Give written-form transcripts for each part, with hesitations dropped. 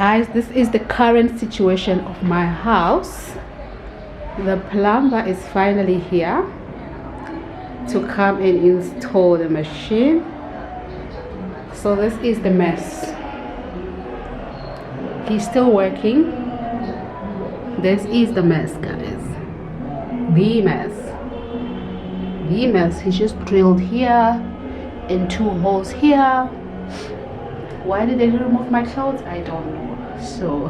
Guys, this is the current situation of my house. The plumber is finally here to come and install the machine. So this is the mess. He's still working. This is the mess, guys. The mess. He just drilled here and 2 holes here. Why did they remove my clothes? I don't know. So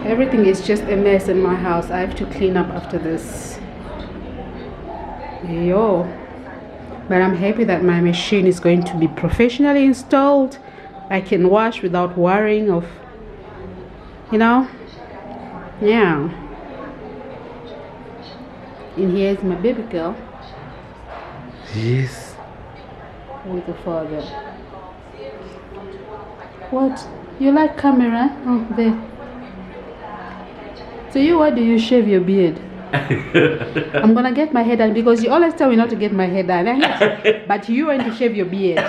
everything is just a mess in my house. I have to clean up after this. But I'm happy that my machine is going to be professionally installed. I can wash without worrying of, yeah. And here is my baby girl. Yes. With the father. What? You like camera? Oh, there. So what do you shave your beard? I'm gonna get my hair done because you always tell me not to get my hair done. But you want to shave your beard.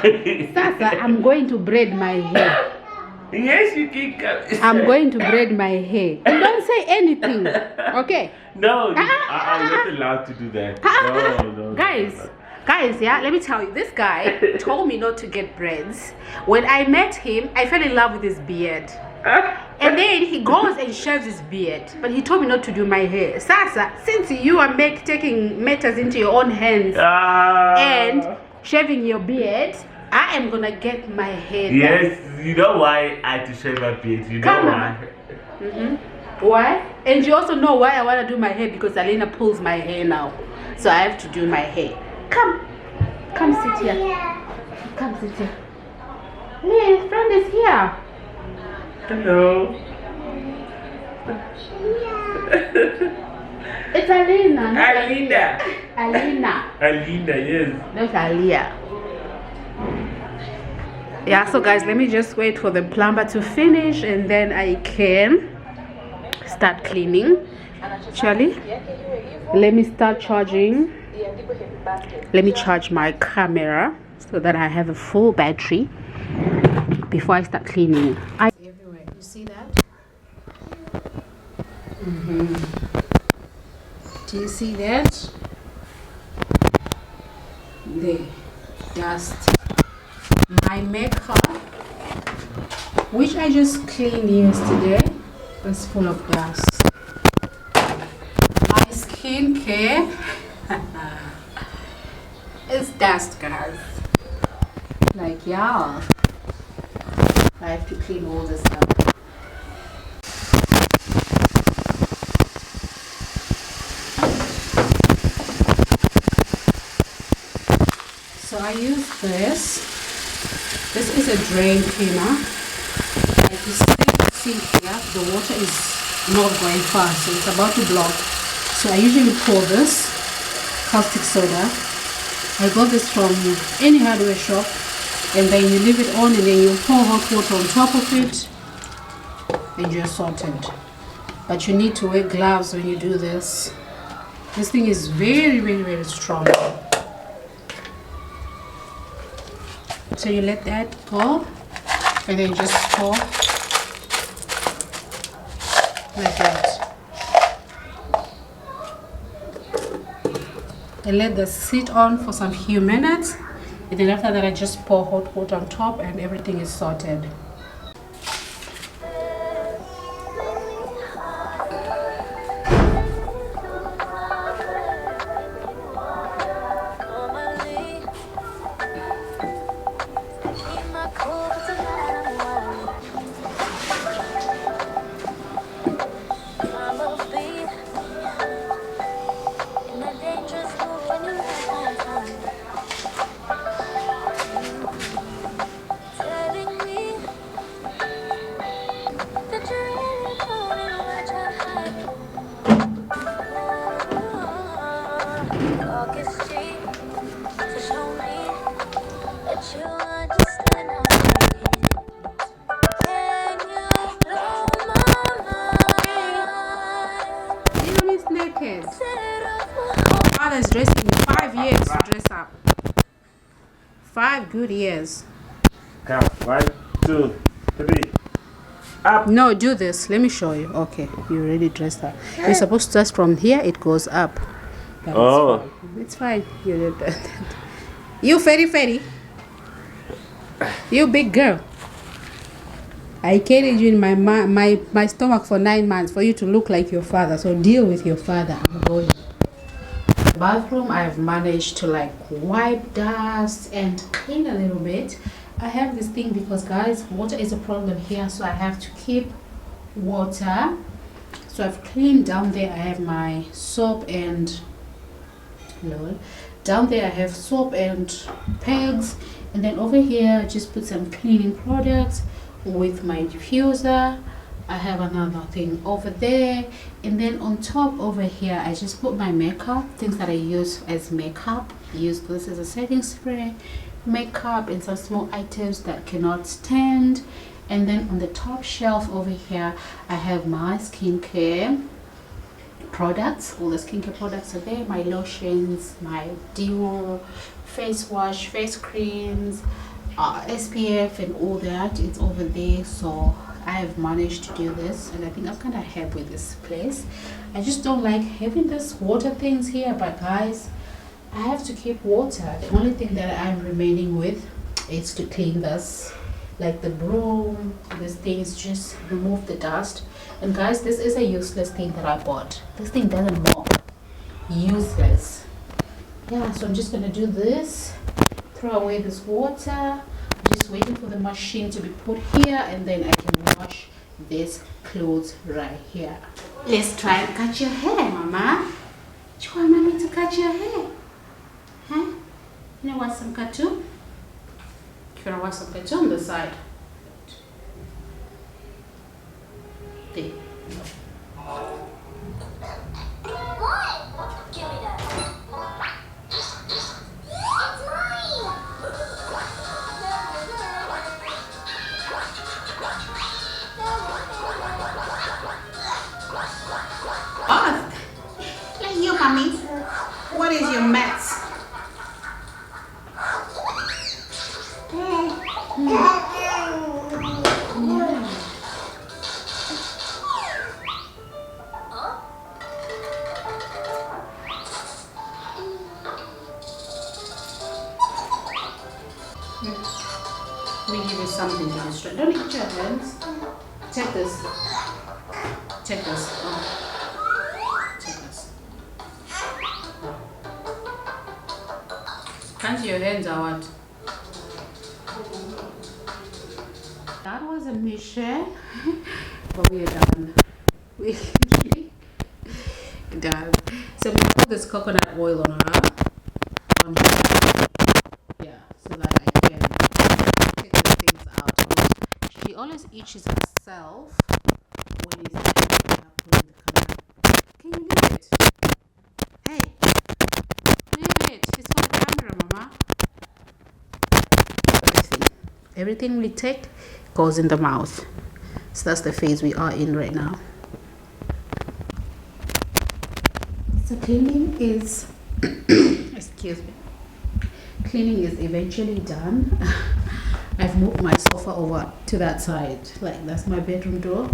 Sasa, I'm going to braid my hair. Yes, you can come. I'm going to braid my hair. You don't say anything, okay? No, I'm not allowed to do that. No. Guys, yeah, let me tell you, this guy told me not to get braids. When I met him, I fell in love with his beard. And then he goes and shaves his beard. But he told me not to do my hair. Sasa, since you are taking matters into your own hands and shaving your beard, I am gonna get my hair done. Yes, you know why I had to shave my beard. You know why? Why? And you also know why I want to do my hair, because Alina pulls my hair now. So I have to do my hair. Come sit here. Come sit here. Hey, his friend is here. Hello. It's Alina. Alina, yes. Not Alia. Yeah, so guys, let me just wait for the plumber to finish and then I can start cleaning. Charlie, let me start charging. Let me charge my camera so that I have a full battery before I start cleaning. Everywhere, you see that? Do you see that? The dust. My makeup, which I just cleaned yesterday, was full of dust. My skincare is dust, guys. Like, yeah, I have to clean all this up. So I use this. This is a drain cleaner. Like you see here, the water is not going fast, so it's about to block. So I usually pour this caustic soda. I got this from any hardware shop, and then you leave it on and then you pour hot water on top of it and you're sorted. But you need to wear gloves when you do this. This thing is very, very, very strong. So you let that go and then just pour like that. And let this sit on for some few minutes, and then after that I just pour hot water on top and everything is sorted. Naked. Our father's dressing me 5 years to dress up. 5 good years. Count 1, 2, 3. up. No, do this. Let me show you. Okay, you already dressed up. You're supposed to dress from here. It goes up. But Oh. it's fine. You did that. You fairy. You big girl. I carried you in my stomach for 9 months for you to look like your father. So deal with your father. I'm going. Bathroom, I've managed to like wipe dust and clean a little bit. I have this thing because guys, water is a problem here, so I have to keep water. So I've cleaned down there. I have my soap and down there I have soap and pegs, and then over here I just put some cleaning products with my diffuser. I have another thing over there, and then on top over here I just put my makeup, things that I use as makeup. Use this as a setting spray, makeup, and some small items that cannot stand. And then on the top shelf over here I have my skincare products. All the skincare products are there, my lotions, my Dior face wash, face creams, SPF and all that. It's over there. So I have managed to do this, and I think I'm kind of happy with this place. I just don't like having this water things here, but guys, I have to keep water. The only thing that I'm remaining with is to clean this, like the broom, these things, just remove the dust. And guys, this is a useless thing that I bought. This thing doesn't mop. Useless. Yeah, so I'm just gonna do this, throw away this water. Just waiting for the machine to be put here, and then I can wash this clothes right here. Let's try and cut your hair, Mama. Do you want Mommy to cut your hair? Huh? You know, watch some cartoon? You wanna watch some cartoon on the side? There. Give me that. Mommy, what is your mess? Let me give you something to distract. Don't eat your hands. Check this. Check this. Check this. Can't your hands are what? That was a mission, but we are done. We done. So we put this coconut oil on her. Yeah, so that I can take the things out. She always itches herself when it's pulling the camera. Can you leave it? Hey, leave it. It's for the camera, Mama. Everything we take goes in the mouth. So that's the phase we are in right now. So cleaning is excuse me. Cleaning is eventually done. I've moved my sofa over to that side. Like, that's my bedroom door,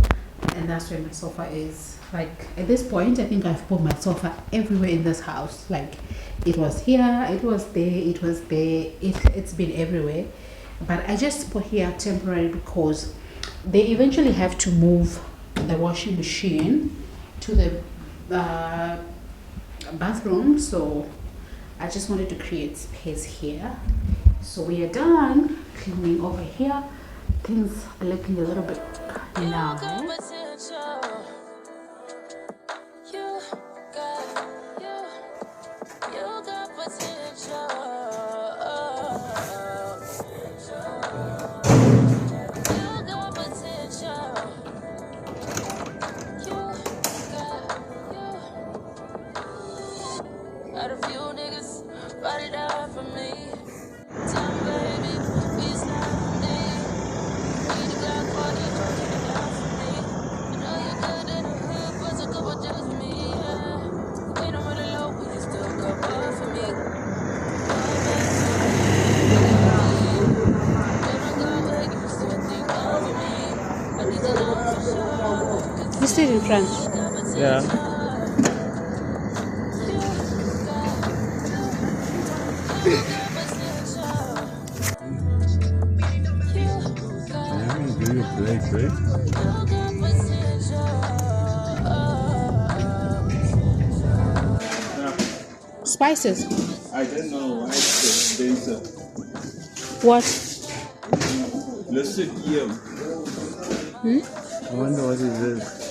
and that's where my sofa is. Like, at this point I think I've put my sofa everywhere in this house. Like, it was here, it was there, it was there, it's been everywhere. But I just put here temporary because they eventually have to move the washing machine to the bathroom, so I just wanted to create space here. So we are done cleaning over here. Things are looking a little bit nice. Got a few niggas body down for me. Tell me, baby, please not me. Need a Glock 40, keep it down for me. I know you're good in the hood, but a couple deals for me. Yeah. Ain't no really low, but you still go up for me. Don't go away, you still think of me. I need to know. You stayed in front. Yeah. Great. Spices. I don't know why there's a What? listed here. I wonder what it is.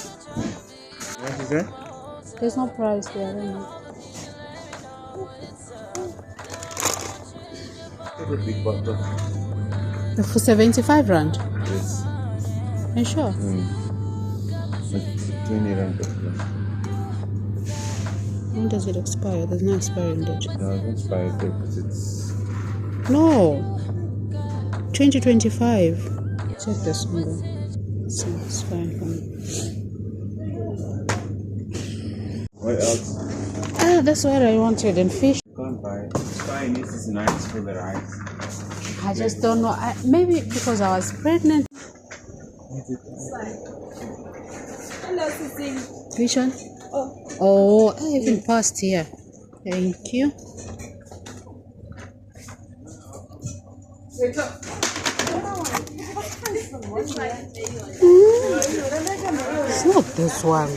What is that? There's no price there. I don't know. A big bottle. For 75 rand. Yes. Are you sure? 20 rand. When does it expire? There's no expiring date. No, it won't expire because it's. No. 2025. Check this number. It's fine for me. What else? Ah, that's what I wanted. And fish. Can't buy it. Chinese is nice for the rice. I just don't know. Maybe because I was pregnant. Hello, Sissy. Which one? Oh, I even passed here. Thank you. It's not this one.